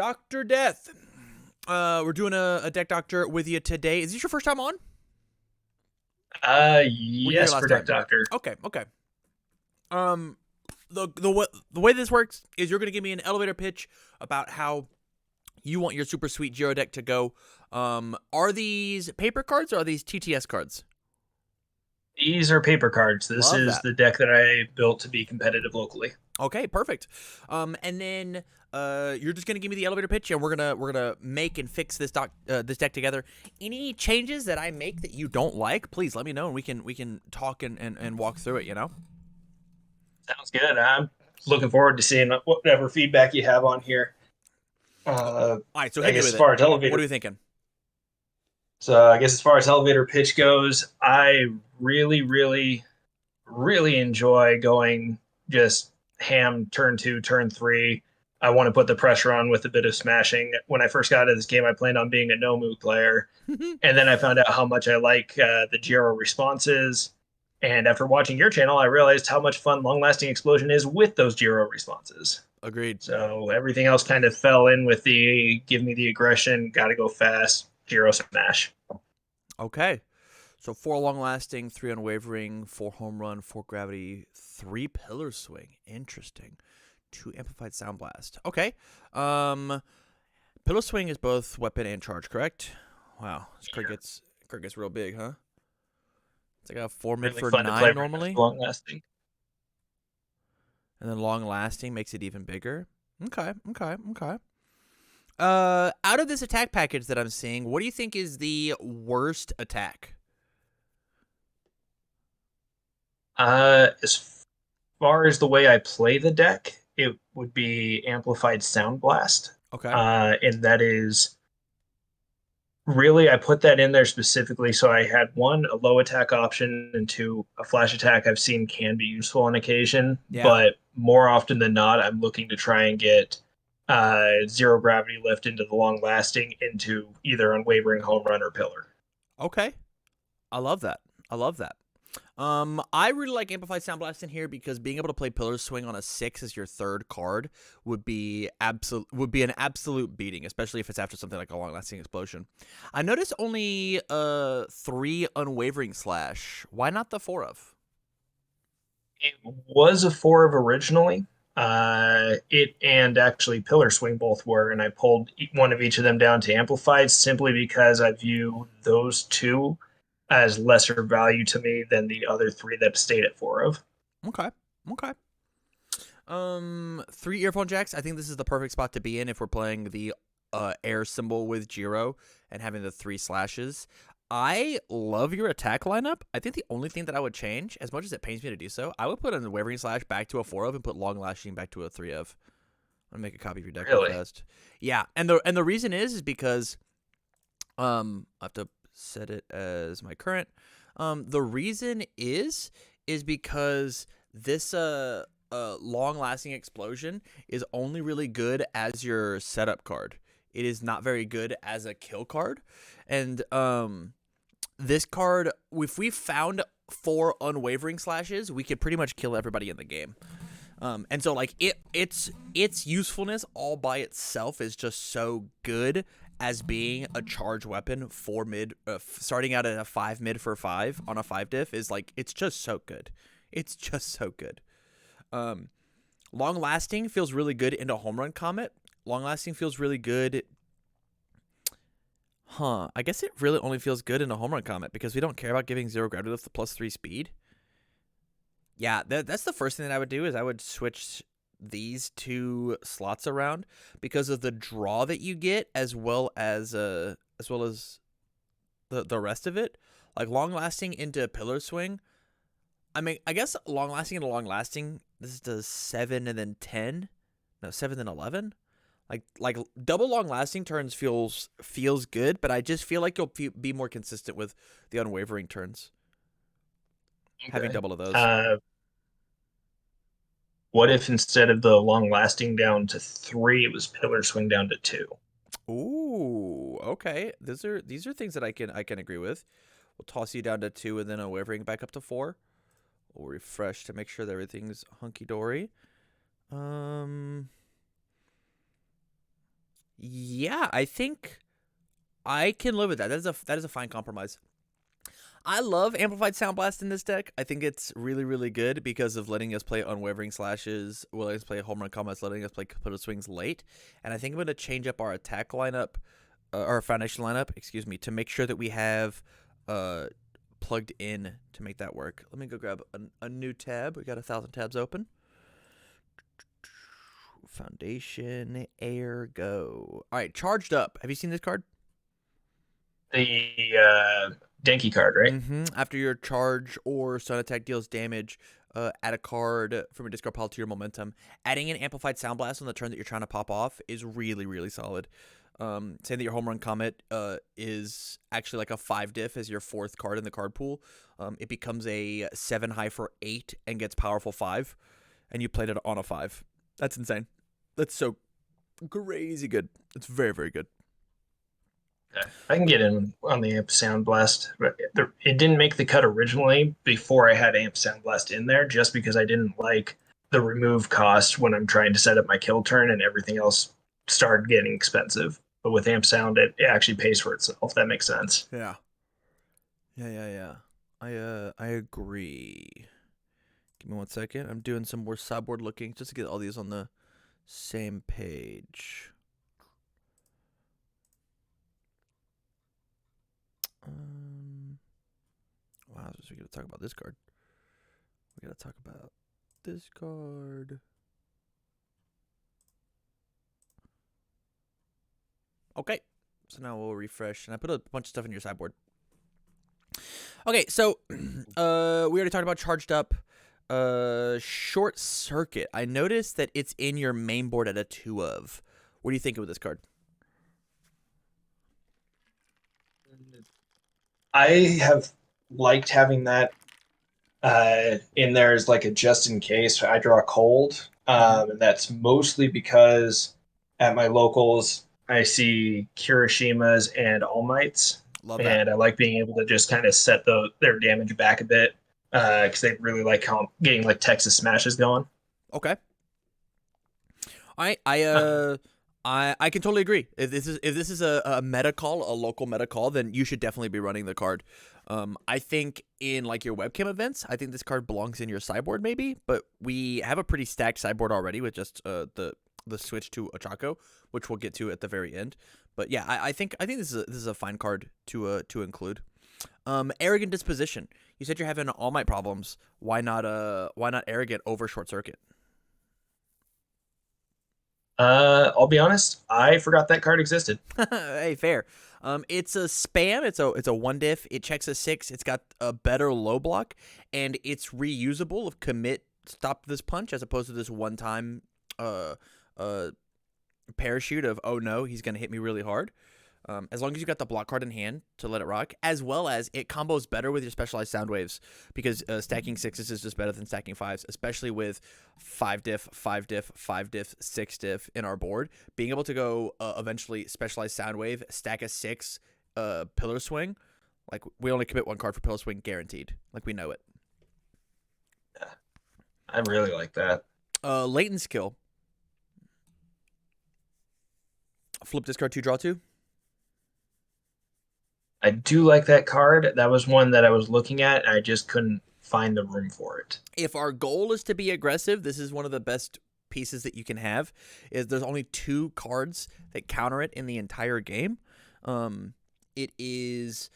Dr. Death. We're doing a deck doctor with you today. Is this your first time on? Were you here Yes, last Protect time? Doctor. Okay. The way this works is you're gonna give me an elevator pitch about how you want your super sweet Jiro deck to go. Are these paper cards or are these TTS cards? These are paper cards. This Love is that. the deck that I built to be competitive locally. Okay, perfect. And then you're just gonna give me the elevator pitch, and we're gonna make and fix this this deck together. Any changes that I make that you don't like, please let me know, and we can talk and walk through it. You know. Sounds good. I'm looking forward to seeing whatever feedback you have on here. All Uh, right, so I hit me guess with as it. far as What are elevator, we thinking? so I guess as far as elevator pitch goes, I really enjoy going just ham turn two, turn three. I want to put the pressure on with a bit of smashing. When I first got into this game, I planned on being a no move player. And then I found out how much I like the Jiro responses. And after watching your channel, I realized how much fun Long Lasting Explosion is with those Jiro responses. Agreed. So everything else kind of fell in with the give me the aggression, gotta go fast, Jiro smash. Okay. So 4 long lasting, 3 unwavering, 4 home run, 4 gravity, 3 pillar swing. Interesting. 2 amplified sound blast. Okay. Pillar swing is both weapon and charge, correct? Wow. This card gets real big, huh? It's like a 4 mid Really for fun to play 9 right normally. Long Lasting. And then long lasting makes it even bigger. Okay. Out of this attack package that I'm seeing, what do you think is the worst attack? As far as the way I play the deck, it would be Amplified Sound Blast. Okay. And that is really, I put that in there specifically so I had one, a low attack option, and two, a flash attack I've seen can be useful on occasion. Yeah. But more often than not, I'm looking to try and get zero gravity lift into the long lasting into either unwavering home run or pillar. Okay. I love that. I really like Amplified Sound Blast in here because being able to play Pillar Swing on a 6 as your third card would be an absolute beating, especially if it's after something like a long lasting explosion. I noticed only 3 unwavering slash. Why not the 4 of? It was a four of originally. It and actually Pillar Swing both were, and I pulled one of each of them down to amplified simply because I view those two as lesser value to me than the other three that stayed at four of. Okay. 3 earphone jacks. I think this is the perfect spot to be in if we're playing the air symbol with Jiro and having the 3 slashes. I love your attack lineup. I think the only thing that I would change, as much as it pains me to do so, I would put a wavering slash back to a 4 of and put long lashing back to a 3 of. I'm gonna make a copy of your deck real Really? fast. Yeah, and the reason is because I have to set it as my current. The reason is because this long lasting explosion is only really good as your setup card. It is not very good as a kill card. And this card, if we found 4 unwavering slashes, we could pretty much kill everybody in the game. And so like its usefulness all by itself is just so good as being a charge weapon for mid, starting out at a 5 mid for 5 on a 5 diff is like, it's just so good. Long lasting feels really good into home run comet. Long lasting feels really good. I guess it really only feels good in a home run comet because we don't care about giving 0 gravity lift to +3 speed. Yeah, that's the first thing that I would do is I would switch these 2 slots around because of the draw that you get as well as the rest of it. Like long lasting into pillar swing. I mean, I guess long lasting into long lasting. This does 7 and then 10. No, 7 and 11. Like double long lasting turns feels good, but I just feel like you'll be more consistent with the unwavering turns. Having Okay. double of those. Uh, what if instead of the long lasting down to three, it was pillar swing down to two? Ooh, okay. These are things that I can agree with. We'll toss you down to 2 and then unwavering back up to 4. We'll refresh to make sure that everything's hunky dory. Yeah, I think I can live with that. That is a fine compromise. I love Amplified Sound Blast in this deck. I think it's really, really good because of letting us play Unwavering Slashes, letting us play Home Run Combats, letting us play Capital Swings late. And I think I'm going to change up our attack lineup, our foundation lineup, excuse me, to make sure that we have plugged in to make that work. Let me go grab a new tab. We got 1,000 tabs open. Foundation, air, go. All right, Charged Up. Have you seen this card? The Denki card, right? After your charge or stun attack deals damage, add a card from your discard pile to your momentum. Adding an Amplified Sound Blast on the turn that you're trying to pop off is really, really solid. Saying that your Home Run Comet is actually like a 5 diff as your 4th card in the card pool. It becomes a 7 high for 8 and gets powerful 5, and you played it on a 5. That's insane. That's so crazy good. It's very, very good. I can get in on the Amp Sound Blast. It didn't make the cut originally before I had Amp Sound Blast in there, just because I didn't like the remove cost when I'm trying to set up my kill turn, and everything else started getting expensive. But with Amp Sound, it actually pays for itself. That makes sense. Yeah. Yeah. I agree. Give me 1 second. I'm doing some more sideboard looking just to get all these on the same page. Wow, so we gotta talk about this card. We gotta talk about this card. Okay, so now we'll refresh, and I put a bunch of stuff in your sideboard. Okay, so we already talked about Charged Up. Short Circuit. I noticed that it's in your main board at a 2 of. What do you think of this card? I have liked having that in there as like a just in case I draw cold. And that's mostly because at my locals, I see Kirishimas and All Mights. Love that. And I like being able to just kind of set their damage back a bit because they really like getting like Texas Smashes going. Okay. I can totally agree. If this is a meta call, a local meta call, then you should definitely be running the card. I think in like your webcam events, I think this card belongs in your sideboard maybe, but we have a pretty stacked sideboard already with just the switch to Ochako, which we'll get to at the very end. But yeah, I think this is a fine card to include. Arrogant Disposition. You said you're having All Might problems. Why not Arrogant over Short Circuit? I'll be honest, I forgot that card existed. Hey, fair. It's a spam. It's a 1 diff. It checks a 6. It's got a better low block, and it's reusable of commit stop this punch as opposed to this one-time parachute of, oh no, he's gonna hit me really hard. As long as you got the block card in hand to let it rock, as well as it combos better with your specialized sound waves because stacking 6s is just better than stacking 5s, especially with 5 diff, 5 diff, 5 diff, 6 diff in our board. Being able to go eventually specialized sound wave, stack a 6 pillar swing, like we only commit 1 card for pillar swing guaranteed, like we know it. I really like that. Latent skill. Flip this card 2, draw 2. I do like that card. That was one that I was looking at, and I just couldn't find the room for it. If our goal is to be aggressive, this is one of the best pieces that you can have. Is there's only 2 cards that counter it in the entire game. It is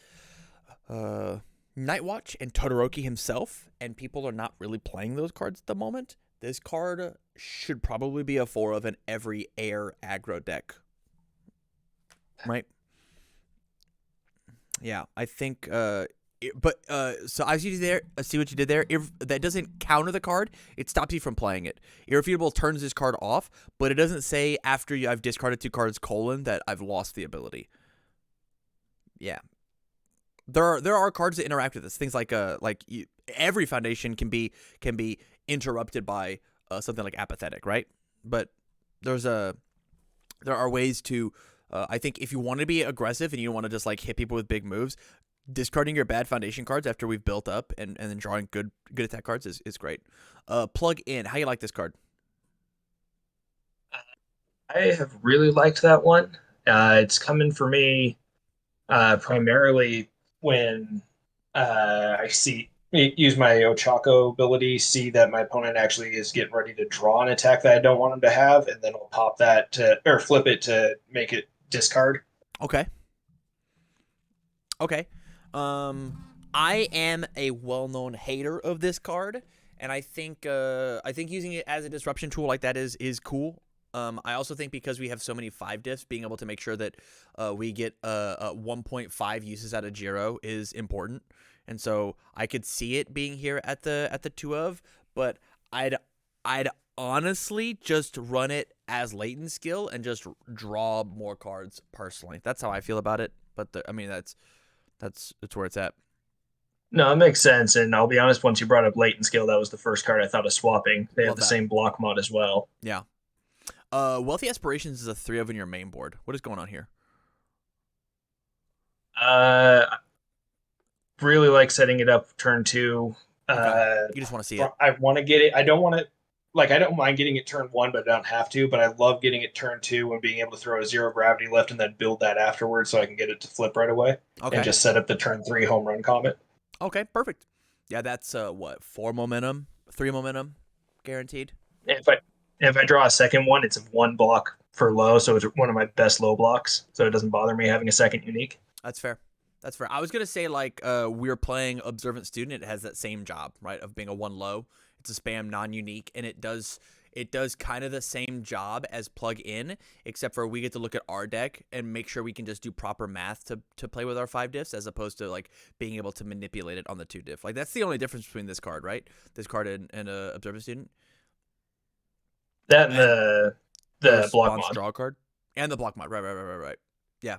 Nightwatch and Todoroki himself, and people are not really playing those cards at the moment. This card should probably be a 4 of in every air aggro deck. Right? Yeah, I think. So I see what you did there. If that doesn't counter the card, it stops you from playing it. Irrefutable turns this card off, but it doesn't say after I've discarded 2 cards that I've lost the ability. Yeah, there are cards that interact with this. Things like every foundation can be interrupted by something like apathetic, right? But there are ways to. I think if you want to be aggressive and you don't want to just like hit people with big moves, discarding your bad foundation cards after we've built up and then drawing good attack cards is great. Plug in. How you like this card? I have really liked that one. It's coming for me primarily when I use my Ochako ability, see that my opponent actually is getting ready to draw an attack that I don't want him to have, and then I'll pop that to or flip it to make it discard. Okay. Okay. Um, I am a well-known hater of this card, and I think using it as a disruption tool like that is cool. I also think because we have so many 5 diffs, being able to make sure that we get 1.5 uses out of Jiro is important. And so I could see it being here at the 2 of, but I'd I'd honestly just run it as latent skill and just draw more cards personally. That's how I feel about it. But I mean that's where it's at. No, it makes sense. And I'll be honest, once you brought up Latent Skill, that was the first card I thought of swapping. They have Love the that. same block mod as well. Yeah. Wealthy Aspirations is a 3 of in your main board. What is going on here? Uh, really like setting it up turn two. Okay. Uh, You just want to see it. I want to get it. I don't want to like I don't mind getting it turn one, but I don't have to. But I love getting it turn two and being able to throw a zero gravity lift and then build that afterwards so I can get it to flip right away and Okay. just set up the turn three home run comet. Okay. Perfect. Yeah, that's what 4 momentum, 3 momentum, guaranteed. If I draw a second one, it's one block for low, so it's one of my best low blocks. So it doesn't bother me having a second unique. That's fair. That's fair. I was gonna say like we're playing Observant Student. It has that same job, right, of being a 1 low. It's a spam non-unique, and it does kind of the same job as plug in, except for we get to look at our deck and make sure we can just do proper math to play with our 5 diffs, as opposed to like being able to manipulate it on the 2 diff. Like that's the only difference between this card, right? This card and Observant Student That and and the the block response mod. draw card and the block mod. Right. Yeah.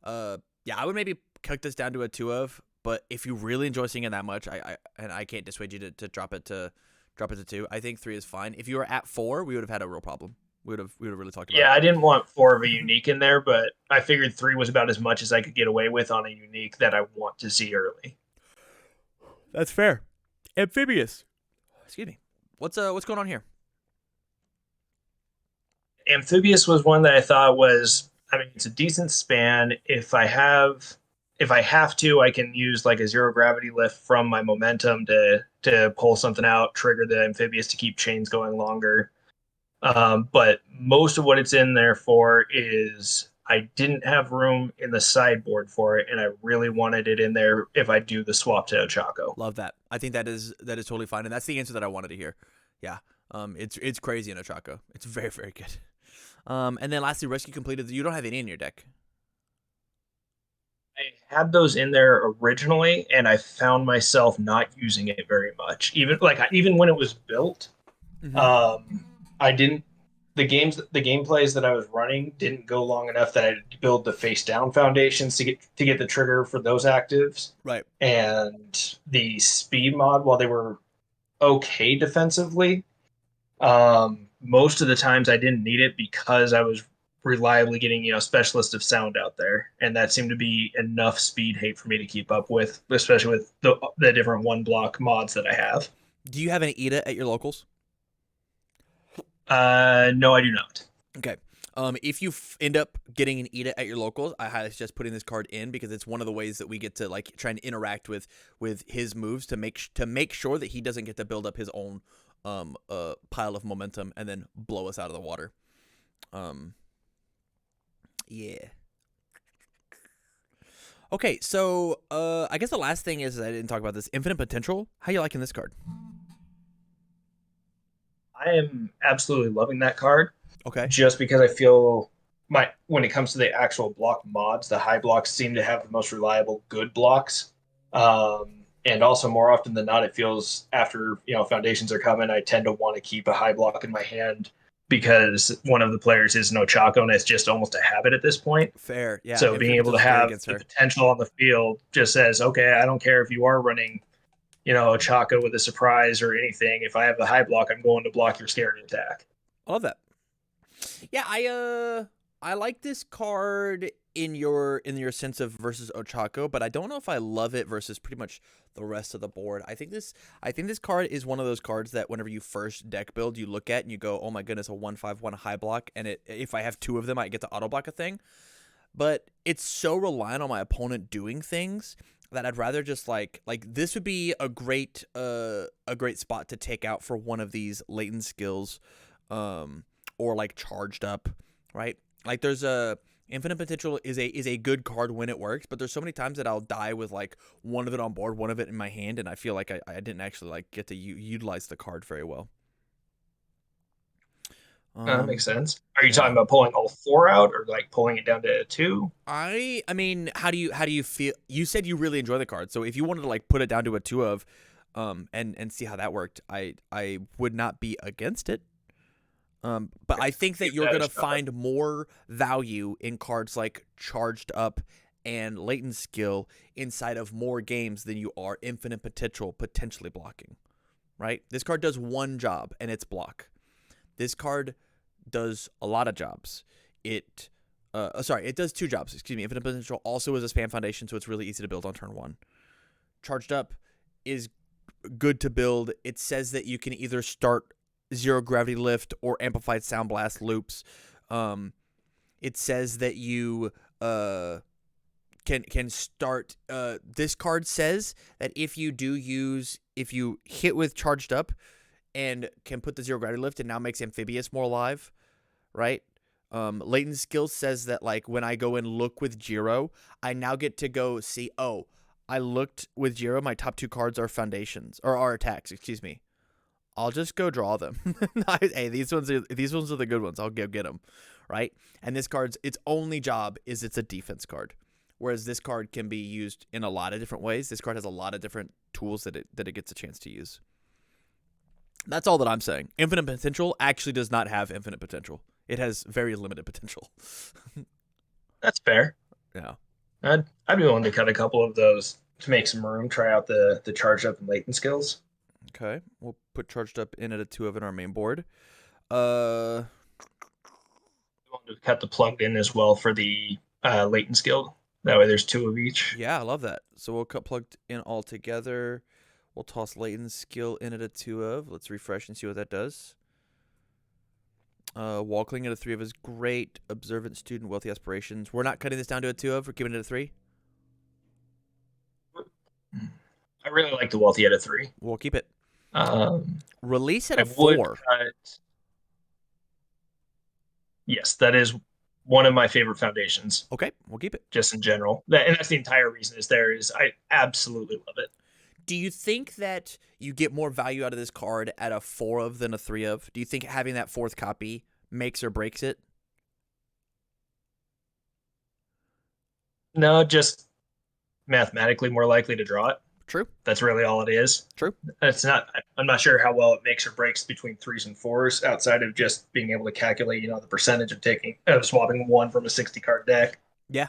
Yeah, I would maybe cut this down to a 2 of, but if you really enjoy seeing it that much, I can't dissuade you to drop it to 2. I think 3 is fine. If you were at 4, we would have had a real problem. We would have really talked about Yeah, it. I didn't want four of a unique in there, but I figured three was about as much as I could get away with on a unique that I want to see early. That's fair. Amphibious. Excuse me. What's going on here? Amphibious was one that I thought was, I mean, it's a decent span. If I have to, I can use like a zero gravity lift from my momentum to pull something out, trigger the amphibious to keep chains going longer. But most of what it's in there for is I didn't have room in the sideboard for it, and I really wanted it in there if I do the swap to Ochako. Love that. I think that is totally fine, and that's the answer that I wanted to hear. Yeah. It's crazy in Ochako. It's very very good. And then lastly, rescue completed. You don't have any in your deck. I had those in there originally, and I found myself not using it very much. Even when it was built, Mm-hmm. um, I didn't. The gameplays that I was running didn't go long enough that I had to build the face down foundations to get the trigger for those actives. Right. And the speed mod, while they were okay defensively, most of the times I didn't need it because I was reliably getting specialist of sound out there, and that seemed to be enough speed hate for me to keep up with, especially with the different one block mods that I have. Do you have an Ida at your locals? No, I do not. Okay. If you end up getting an Ida at your locals, I highly suggest putting this card in because it's one of the ways that we get to like try and interact with his moves to make sure that he doesn't get to build up his own pile of momentum and then blow us out of the water. Yeah. Okay, so I guess the last thing is I didn't talk about this infinite potential. How you liking this card? I am absolutely loving that card Okay. just because I feel my when it comes to the actual block mods, the high blocks seem to have the most reliable good blocks. And also more often than not, it feels after foundations are coming, I tend to want to keep a high block in my hand because one of the players is no Chaco, and it's just almost a habit at this point. Fair. Yeah. So being Infinite able to potential is great have against the her. potential on the field just says, okay, I don't care if you are running, a Chaco with a surprise or anything. If I have the high block, I'm going to block your scary attack. I love that. Yeah, I like this card in your sense of versus Ochako, but I don't know if I love it versus pretty much the rest of the board. I think this card is one of those cards that whenever you first deck build, you look at and you go, "Oh my goodness, a 1/5/1 high block," and if I have two of them, I get to auto block a thing. But it's so reliant on my opponent doing things that I'd rather just like this would be a great spot to take out for one of these latent skills, or like charged up, right? Like there's a infinite potential is a good card when it works, but there's so many times that I'll die with like one of it on board, one of it in my hand, and I feel like I didn't actually like get to utilize the card very well. That makes sense. Are you talking Yeah. about pulling all four out, or like pulling it down to two? I mean, how do you feel? You said you really enjoy the card, so if you wanted to like put it down to a two of, and see how that worked, I would not be against it. But I think that Give you're that a gonna shot. find more value in cards like Charged Up and Latent Skill inside of more games than you are Infinite Potential potentially blocking. Right? This card does one job, and it's block. This card does a lot of jobs. It does two jobs. Excuse me. Infinite Potential also is a spam foundation, so it's really easy to build on turn one. Charged Up is good to build. It says that you can either start Zero Gravity Lift or Amplified Sound Blast loops. It says that you can start. This card says that if you hit with Charged Up and can put the Zero Gravity Lift, it now makes Amphibious more alive, right? Latent Skill says that like when I go and look with Jiro, I now get to go see, oh, I looked with Jiro, my top two cards are foundations or are attacks, excuse me. I'll just go draw them. Hey, these ones are the good ones. I'll go get them, right? And this card's its only job is it's a defense card, whereas this card can be used in a lot of different ways. This card has a lot of different tools that it gets a chance to use. That's all that I'm saying. Infinite Potential actually does not have infinite potential. It has very limited potential. That's fair. Yeah. I'd be willing to cut a couple of those to make some room. Try out the charge up and latent skills. Okay. We'll put Charged Up in at a 2 of in our main board. Uh, To cut the plugged in as well for the latent skill. That way, there's two of each. yeah, I love that. So we'll cut Plugged in all together. We'll toss Latent Skill in at a 2 of. Let's refresh and see what that does. Wall Cling at a 3 of is great. Observant Student, Wealthy Aspirations. We're not cutting this down to a 2 of. We're keeping it at a 3. I really like the wealthy at a three. We'll keep it. Um, Release at I a would 4. cut. Yes, that is one of my favorite foundations, Okay, we'll keep it. just in general. And that's the entire reason is there is I absolutely love it. Do you think that you get more value out of this card at a 4 of than a 3 of? Do you think having that fourth copy makes or breaks it? No, just mathematically more likely to draw it. True. That's really all it is. True. It's not. I'm not sure how well it makes or breaks between threes and fours, outside of just being able to calculate, the percentage of swapping one from a 60 card deck. Yeah.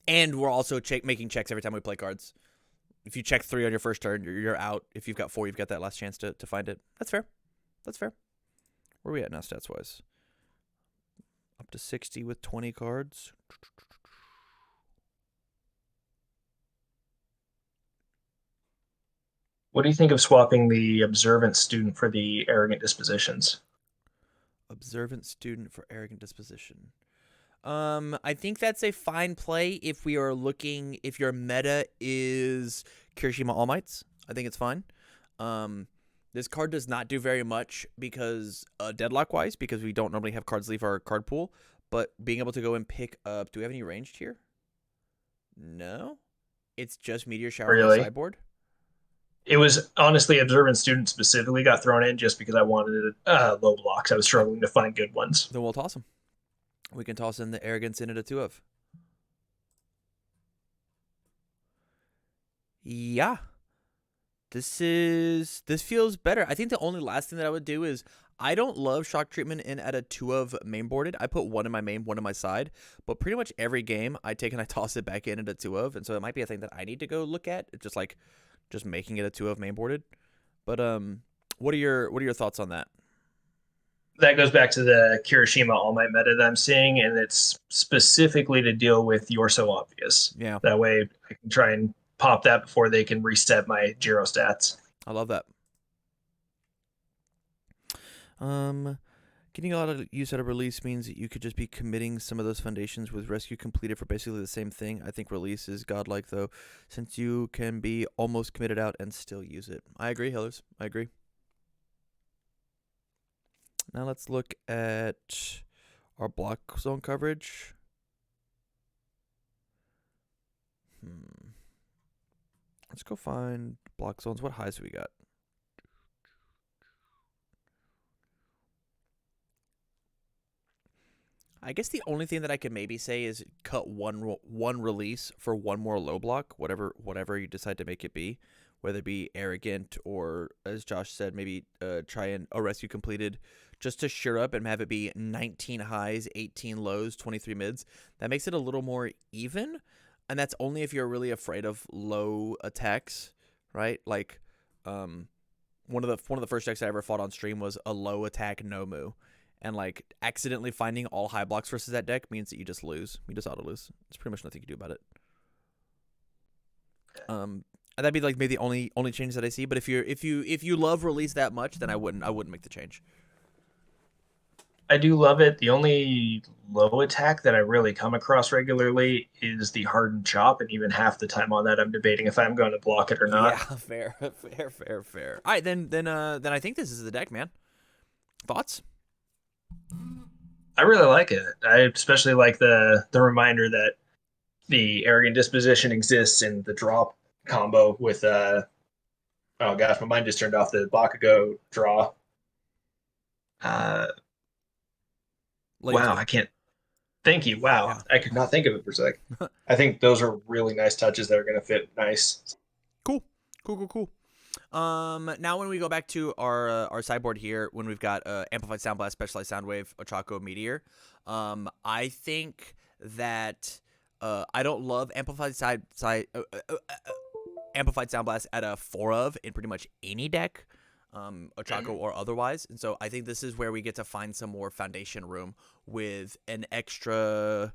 And we're also making checks every time we play cards. If you check 3 on your first turn, you're out. If you've got 4, you've got that last chance to find it. That's fair. That's fair. Where are we at now, stats-wise? Up to 60 with 20 cards. What do you think of swapping the observant student for the arrogant dispositions? Observant Student for Arrogant Disposition. I think that's a fine play if we are looking, if your meta is Kirishima All Mights. I think it's fine. This card does not do very much because, deadlock-wise, because we don't normally have cards leave our card pool, but being able to go and pick up, do we have any ranged here? No? It's just Meteor Shower on the Really? sideboard? It was honestly observant student specifically got thrown in just because I wanted low blocks. I was struggling to find good ones. Then we'll toss them. We can toss in the Arrogance in at a 2 of. Yeah. This feels better. I think the only last thing that I would do is I don't love Shock Treatment in at a 2 of main boarded. I put one in my main, one in my side, but pretty much every game I take and I toss it back in at a 2 of, and so it might be a thing that I need to go look at. It's just making it a 2 of main boarded. But what are your thoughts on that? that goes back to the Kirishima All Might meta that I'm seeing, and it's specifically to deal with You're So Obvious. Yeah, That way I can try and pop that before they can reset my Jiro stats. I love that. Um, Getting a lot of use out of release means that you could just be committing some of those foundations with rescue completed for basically the same thing. I think release is godlike though, since you can be almost committed out and still use it. I agree, Hillers. I agree. Now let's look at our block zone coverage. Let's go find block zones. What highs do we got? I guess the only thing that I can maybe say is cut one release for one more low block, whatever you decide to make it be, whether it be arrogant or, as Josh said, maybe try and a rescue completed just to sure up and have it be 19 highs, 18 lows, 23 mids. That makes it a little more even, and that's only if you're really afraid of low attacks, right? Like, one of the first decks I ever fought on stream was a low attack Nomu. And like accidentally finding all high blocks versus that deck means that you just lose. You just auto lose. There's pretty much nothing you can do about it. That'd be like maybe the only change that I see. But if you love release that much, then I wouldn't make the change. I do love it. The only low attack that I really come across regularly is the hardened chop, and even half the time on that, I'm debating if I'm going to block it or Yeah, not. fair. All right, then I think this is the deck, man. Thoughts? I really like it. I especially like the reminder that the arrogant disposition exists in the drop combo with oh gosh, my mind just turned off the Bakugo draw. Uh wow, Lazy. I can't thank you. Wow. Yeah. I could not think of it for a sec. I think those are really nice touches that are gonna fit nice. Cool. Now when we go back to our sideboard here, when we've got amplified sound blast, specialized sound wave, Ochako, meteor, I think that I don't love amplified sound blast at a 4 of in pretty much any deck, Ochako or otherwise, and so I think this is where we get to find some more foundation room with an extra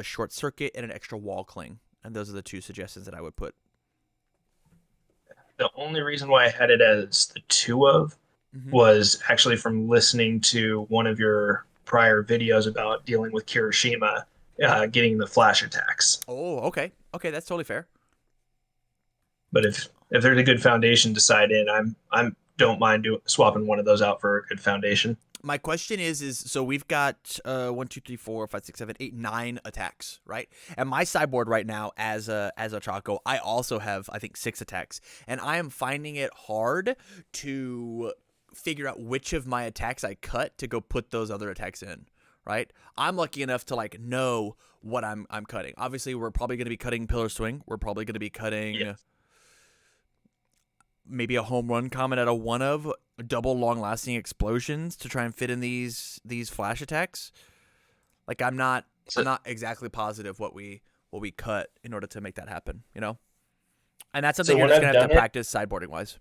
short circuit and an extra wall cling, and those are the two suggestions that I would put. The only reason why I had it as the two of Mm-hmm. was actually from listening to one of your prior videos about dealing with Kirishima, getting the flash attacks. Oh, okay, that's totally fair. But if there's a good foundation to side in, I'm don't mind swapping one of those out for a good foundation. My question is so we've got 1, 2, 3, 4, 5, 6, 7, 8, 9 attacks, right? And my sideboard right now as a Chaco, I also have I think 6 attacks, and I am finding it hard to figure out which of my attacks I cut to go put those other attacks in. Right? I'm lucky enough to like know what I'm cutting. Obviously, we're probably going to be cutting Pillar Swing. We're probably going to be cutting. Yeah. Maybe a home run comment at a 1 of double long lasting explosions to try and fit in these flash attacks. Like I'm not exactly positive what we cut in order to make that happen, you know? And that's something So you're when just I've gonna have done to it, practice sideboarding wise.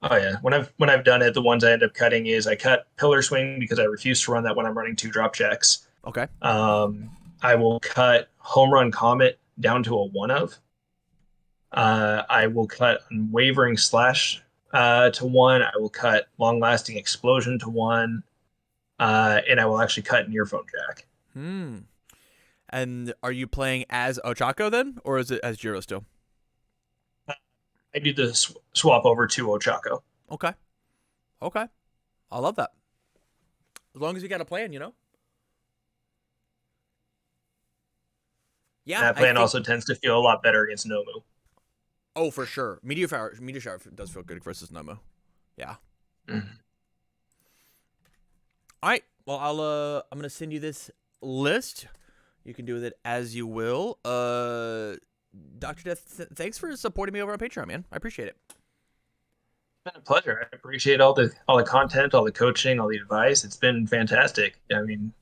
oh yeah, when I've done it, the ones I end up cutting is I cut Pillar Swing because I refuse to run that when I'm running 2-drop checks. Okay. I will cut Home Run Comet down to a 1 of. I will cut Unwavering Slash to 1. I will cut Long Lasting Explosion to 1. And I will actually cut an Earphone Jack. And are you playing as Ochako then, or is it as Jiro still? I do the swap over to Ochako. Okay. I love that. As long as you got a plan, you know? Yeah, That plan also tends to feel a lot better against Nomu. Oh, for sure. Meteor Shower does feel good versus Nomu. Yeah. Mm-hmm. All right. Well, I'm gonna send you this list. You can do with it as you will. Dr. Death, thanks for supporting me over on Patreon, man. I appreciate it. It's been a pleasure. I appreciate all the content, all the coaching, all the advice. It's been fantastic. I mean,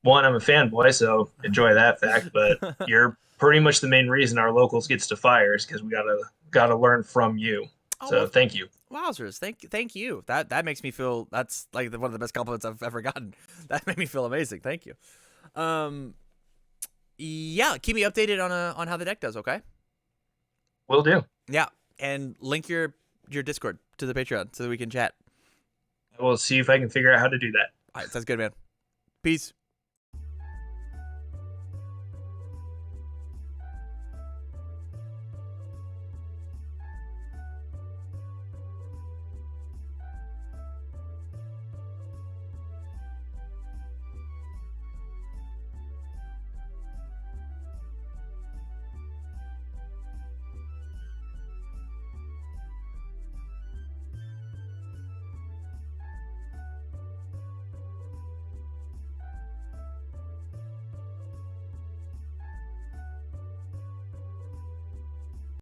one, I'm a fanboy, so enjoy that fact. But you're pretty much the main reason our locals gets to fire is because we gotta learn from you. Oh So well, thank you. wowzers! Thank you. That makes me feel that's like one of the best compliments I've ever gotten. That made me feel amazing. Thank you. Um, yeah, keep me updated on how the deck does. Okay. Will do. Yeah, and link your Discord to the Patreon so that we can chat. I will see if I can figure out how to do that. All right, sounds good, man. Peace.